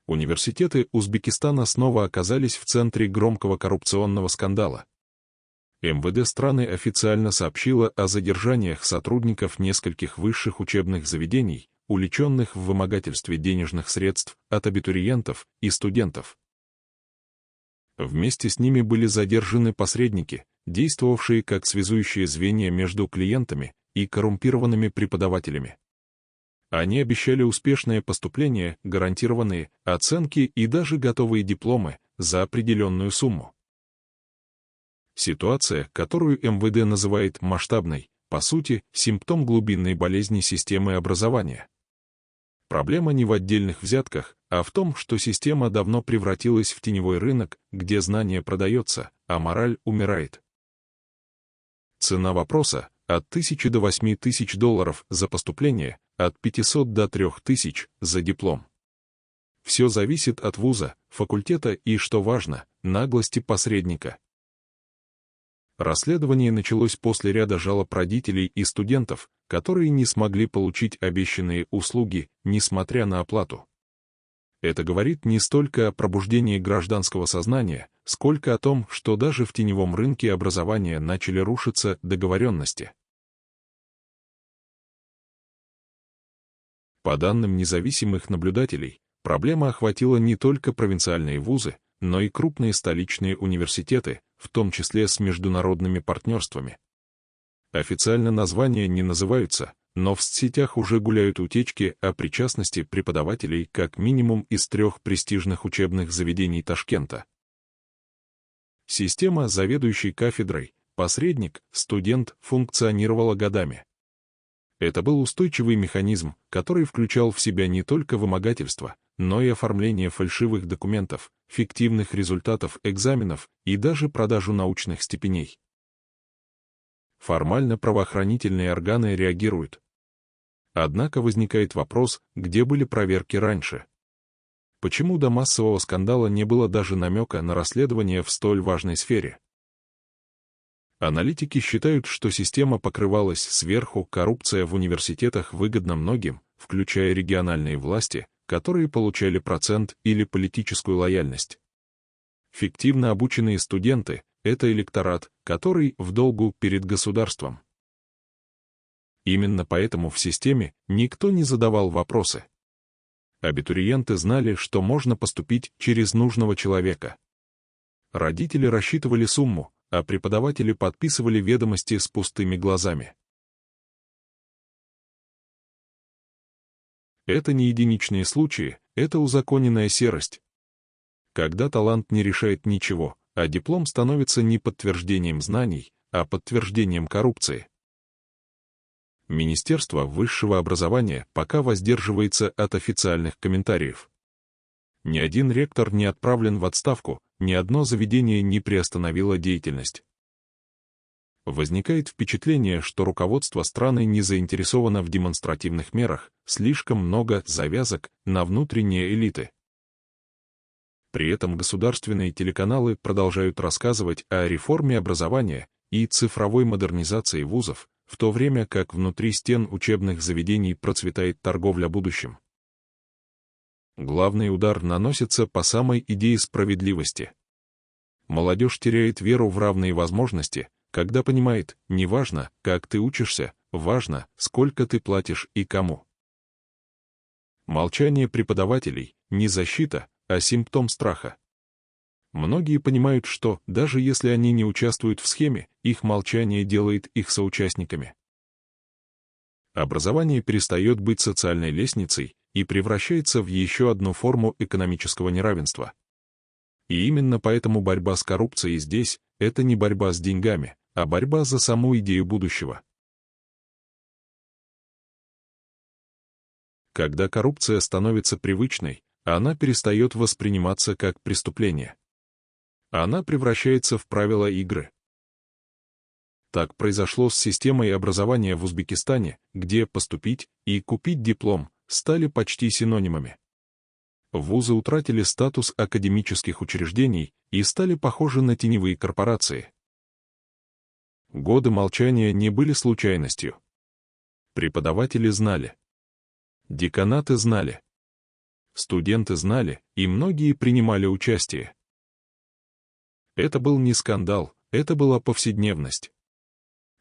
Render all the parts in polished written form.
Университеты Узбекистана снова оказались в центре громкого коррупционного скандала. МВД страны официально сообщило о задержаниях сотрудников нескольких высших учебных заведений, уличенных в вымогательстве денежных средств от абитуриентов и студентов. Вместе с ними были задержаны посредники, действовавшие как связующие звенья между клиентами и коррумпированными преподавателями. Они обещали успешное поступление, гарантированные оценки и даже готовые дипломы за определенную сумму. Ситуация, которую МВД называет масштабной, по сути, симптом глубинной болезни системы образования. Проблема не в отдельных взятках, а в том, что система давно превратилась в теневой рынок, где знание продается, а мораль умирает. Цена вопроса — от 1000 до 8000 долларов за поступление, от 500 до 3000 за диплом. Все зависит от вуза, факультета и, что важно, наглости посредника. Расследование началось после ряда жалоб родителей и студентов, которые не смогли получить обещанные услуги, несмотря на оплату. Это говорит не столько о пробуждении гражданского сознания, сколько о том, что даже в теневом рынке образования начали рушиться договоренности. По данным независимых наблюдателей, проблема охватила не только провинциальные вузы, но и крупные столичные университеты, в том числе с международными партнерствами. Официально названия не называются, но в соцсетях уже гуляют утечки о причастности преподавателей как минимум из 3 престижных учебных заведений Ташкента. Система, заведующей кафедрой, посредник, студент, функционировала годами. Это был устойчивый механизм, который включал в себя не только вымогательство, но и оформление фальшивых документов, фиктивных результатов экзаменов и даже продажу научных степеней. Формально правоохранительные органы реагируют. Однако возникает вопрос, где были проверки раньше? Почему до массового скандала не было даже намека на расследование в столь важной сфере? Аналитики считают, что система покрывалась сверху, коррупция в университетах выгодна многим, включая региональные власти, которые получали процент или политическую лояльность. Фиктивно обученные студенты — это электорат, который в долгу перед государством. Именно поэтому в системе никто не задавал вопросы. Абитуриенты знали, что можно поступить через нужного человека. Родители рассчитывали сумму, а преподаватели подписывали ведомости с пустыми глазами. Это не единичные случаи, это узаконенная серость. Когда талант не решает ничего, а диплом становится не подтверждением знаний, а подтверждением коррупции. Министерство высшего образования пока воздерживается от официальных комментариев. Ни один ректор не отправлен в отставку, ни одно заведение не приостановило деятельность. Возникает впечатление, что руководство страны не заинтересовано в демонстративных мерах, слишком много завязок на внутренние элиты. При этом государственные телеканалы продолжают рассказывать о реформе образования и цифровой модернизации вузов, в то время как внутри стен учебных заведений процветает торговля будущим. Главный удар наносится по самой идее справедливости. Молодежь теряет веру в равные возможности, когда понимает, не важно, как ты учишься, важно, сколько ты платишь и кому. Молчание преподавателей — не защита, а симптом страха. Многие понимают, что, даже если они не участвуют в схеме, их молчание делает их соучастниками. Образование перестает быть социальной лестницей и превращается в еще одну форму экономического неравенства. И именно поэтому борьба с коррупцией здесь — это не борьба с деньгами, а борьба за саму идею будущего. Когда коррупция становится привычной, она перестает восприниматься как преступление. Она превращается в правила игры. Так произошло с системой образования в Узбекистане, где поступить и купить диплом стали почти синонимами. Вузы утратили статус академических учреждений и стали похожи на теневые корпорации. Годы молчания не были случайностью. Преподаватели знали. Деканаты знали. студенты знали, и многие принимали участие. Это был не скандал, это была повседневность.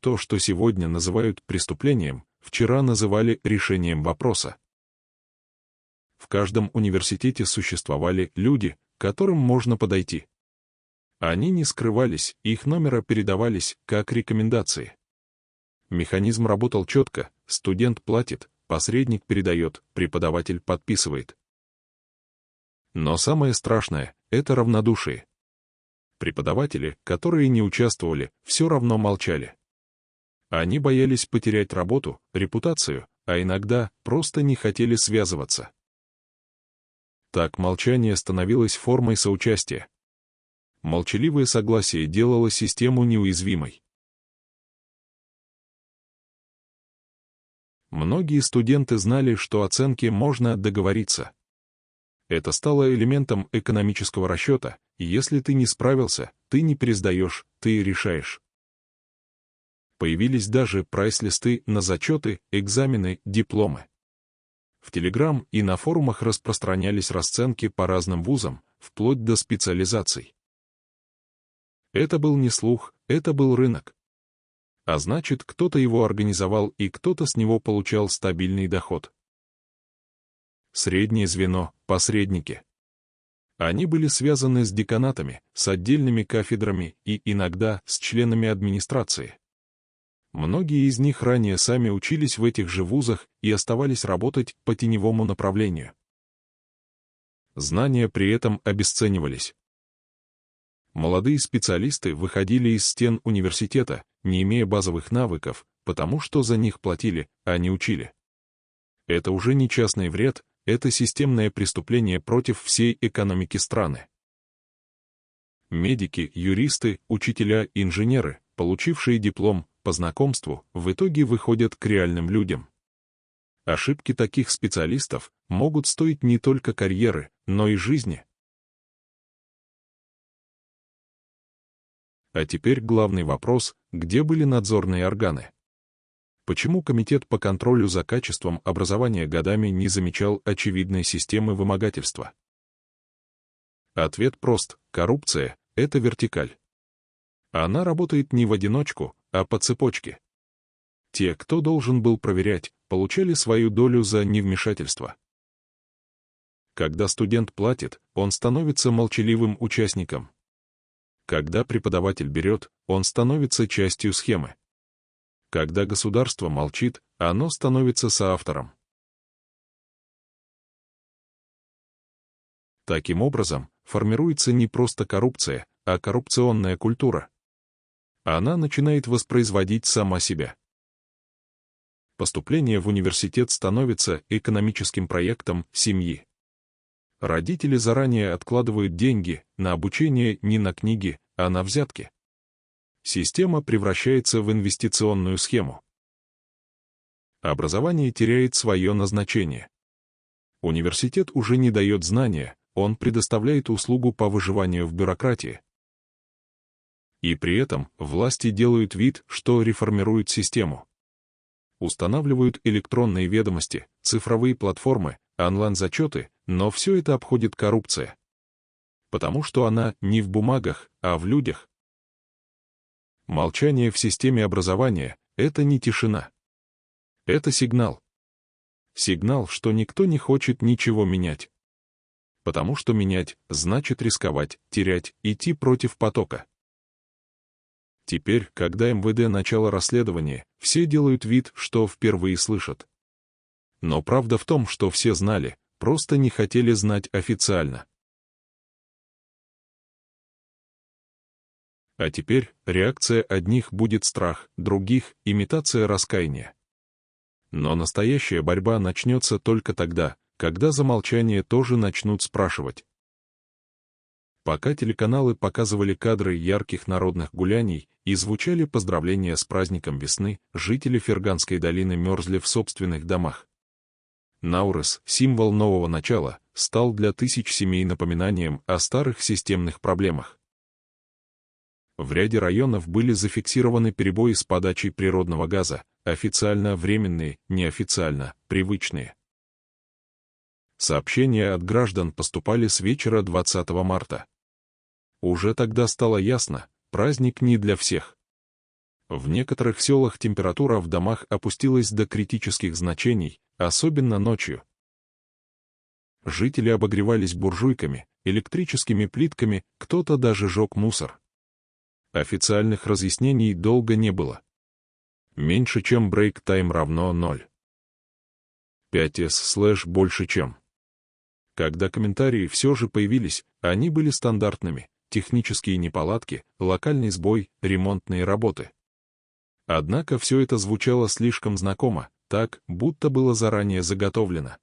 То, что сегодня называют преступлением, вчера называли решением вопроса. В каждом университете существовали люди, к которым можно подойти. Они не скрывались, их номера передавались как рекомендации. Механизм работал четко: студент платит, посредник передает, преподаватель подписывает. Но самое страшное — это равнодушие. Преподаватели, которые не участвовали, все равно молчали. Они боялись потерять работу, репутацию, а иногда просто не хотели связываться. Так молчание становилось формой соучастия. Молчаливое согласие делало систему неуязвимой. Многие студенты знали, что оценки можно договориться. Это стало элементом экономического расчета, и если ты не справился, ты не пересдаешь, ты решаешь. Появились даже прайс-листы на зачеты, экзамены, дипломы. В Telegram и на форумах распространялись расценки по разным вузам, вплоть до специализаций. Это был не слух, это был рынок. А значит, кто-то его организовал, и кто-то с него получал стабильный доход. Среднее звено — посредники. Они были связаны с деканатами, с отдельными кафедрами и иногда с членами администрации. Многие из них ранее сами учились в этих же вузах и оставались работать по теневому направлению. Знания при этом обесценивались. Молодые специалисты выходили из стен университета, не имея базовых навыков, потому что за них платили, а не учили. Это уже не частный вред, это системное преступление против всей экономики страны. Медики, юристы, учителя, инженеры, получившие диплом по знакомству, в итоге выходят к реальным людям. Ошибки таких специалистов могут стоить не только карьеры, но и жизни. А теперь главный вопрос: где были надзорные органы? Почему Комитет по контролю за качеством образования годами не замечал очевидной системы вымогательства? Ответ прост: коррупция — это вертикаль. Она работает не в одиночку, а по цепочке. Те, кто должен был проверять, получали свою долю за невмешательство. Когда студент платит, он становится молчаливым участником. Когда преподаватель берет, он становится частью схемы. Когда государство молчит, оно становится соавтором. Таким образом, формируется не просто коррупция, а коррупционная культура. Она начинает воспроизводить сама себя. Поступление в университет становится экономическим проектом семьи. Родители заранее откладывают деньги на обучение не на книги, а на взятки. Система превращается в инвестиционную схему. Образование теряет свое назначение. Университет уже не дает знания, он предоставляет услугу по выживанию в бюрократии. И при этом власти делают вид, что реформируют систему. Устанавливают электронные ведомости, цифровые платформы, онлайн-зачеты, но все это обходит коррупция. Потому что она не в бумагах, а в людях. Молчание в системе образования — это не тишина. Это сигнал. Сигнал, что никто не хочет ничего менять. Потому что менять значит рисковать, терять, идти против потока. Теперь, когда МВД начало расследование, все делают вид, что впервые слышат. Но правда в том, что все знали, просто не хотели знать официально. А теперь реакция одних будет страх, других — имитация раскаяния. Но настоящая борьба начнется только тогда, когда за молчание тоже начнут спрашивать. Пока телеканалы показывали кадры ярких народных гуляний и звучали поздравления с праздником весны, жители Ферганской долины мерзли в собственных домах. Наурыз, символ нового начала, стал для тысяч семей напоминанием о старых системных проблемах. В ряде районов были зафиксированы перебои с подачей природного газа, официально временные, неофициально привычные. Сообщения от граждан поступали с вечера 20 марта. Уже тогда стало ясно, праздник не для всех. В некоторых селах температура в домах опустилась до критических значений, особенно ночью. Жители обогревались буржуйками, электрическими плитками, кто-то даже жег мусор. Официальных разъяснений долго не было. Меньше чем брейк-тайм равно 0. 5s/ больше чем. Когда комментарии все же появились, они были стандартными: технические неполадки, локальный сбой, ремонтные работы. Однако все это звучало слишком знакомо, так, будто было заранее заготовлено.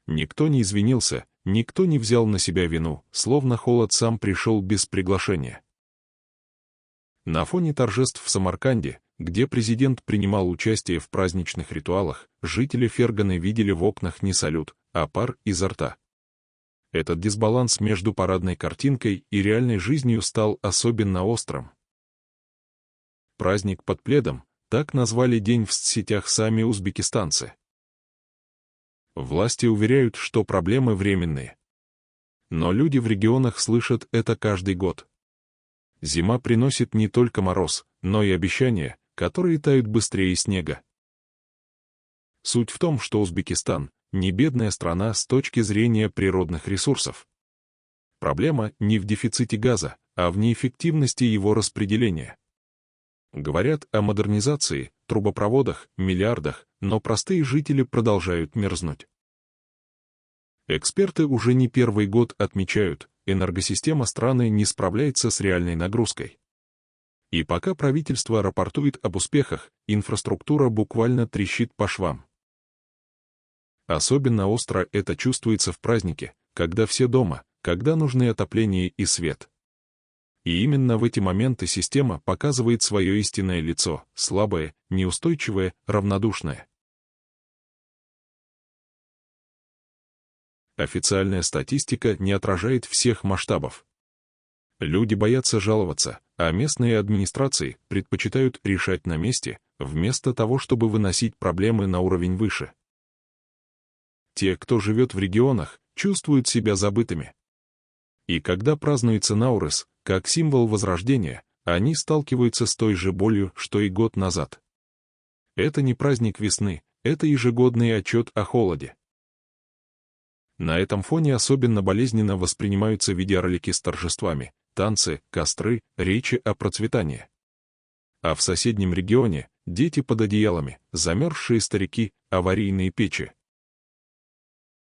Никто не извинился, никто не взял на себя вину, словно холод сам пришел без приглашения. На фоне торжеств в Самарканде, где президент принимал участие в праздничных ритуалах, жители Ферганы видели в окнах не салют, а пар изо рта. Этот дисбаланс между парадной картинкой и реальной жизнью стал особенно острым. Праздник под пледом — так назвали день в соцсетях сами узбекистанцы. Власти уверяют, что проблемы временные. Но люди в регионах слышат это каждый год. Зима приносит не только мороз, но и обещания, которые тают быстрее снега. Суть в том, что Узбекистан — не бедная страна с точки зрения природных ресурсов. Проблема не в дефиците газа, а в неэффективности его распределения. Говорят о модернизации, трубопроводах, миллиардах, но простые жители продолжают мерзнуть. Эксперты уже не первый год отмечают, энергосистема страны не справляется с реальной нагрузкой. И пока правительство рапортует об успехах, инфраструктура буквально трещит по швам. Особенно остро это чувствуется в празднике, когда все дома, когда нужны отопление и свет. И именно в эти моменты система показывает свое истинное лицо, слабое, неустойчивое, равнодушное. Официальная статистика не отражает всех масштабов. Люди боятся жаловаться, а местные администрации предпочитают решать на месте, вместо того, чтобы выносить проблемы на уровень выше. Те, кто живет в регионах, чувствуют себя забытыми. И когда празднуется Наурыз, как символ возрождения, они сталкиваются с той же болью, что и год назад. Это не праздник весны, это ежегодный отчет о холоде. На этом фоне особенно болезненно воспринимаются видеоролики с торжествами, танцы, костры, речи о процветании. А в соседнем регионе — дети под одеялами, замерзшие старики, аварийные печи.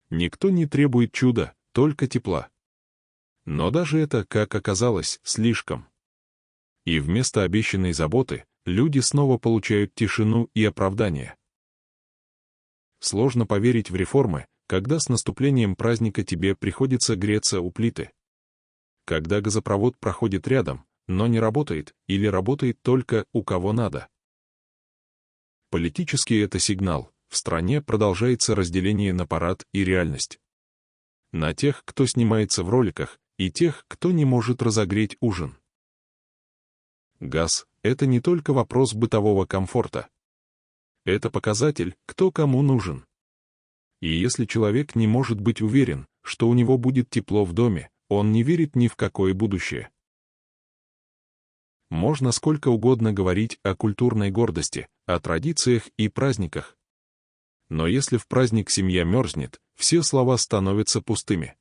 Никто не требует чуда, только тепла. Но даже это, как оказалось, слишком. И вместо обещанной заботы люди снова получают тишину и оправдание. Сложно поверить в реформы, когда с наступлением праздника тебе приходится греться у плиты. Когда газопровод проходит рядом, но не работает, или работает только у кого надо. Политически это сигнал: в стране продолжается разделение на парад и реальность. На тех, кто снимается в роликах, и тех, кто не может разогреть ужин. Газ — это не только вопрос бытового комфорта. Это показатель, кто кому нужен. И если человек не может быть уверен, что у него будет тепло в доме, он не верит ни в какое будущее. Можно сколько угодно говорить о культурной гордости, о традициях и праздниках. Но если в праздник семья мерзнет, все слова становятся пустыми.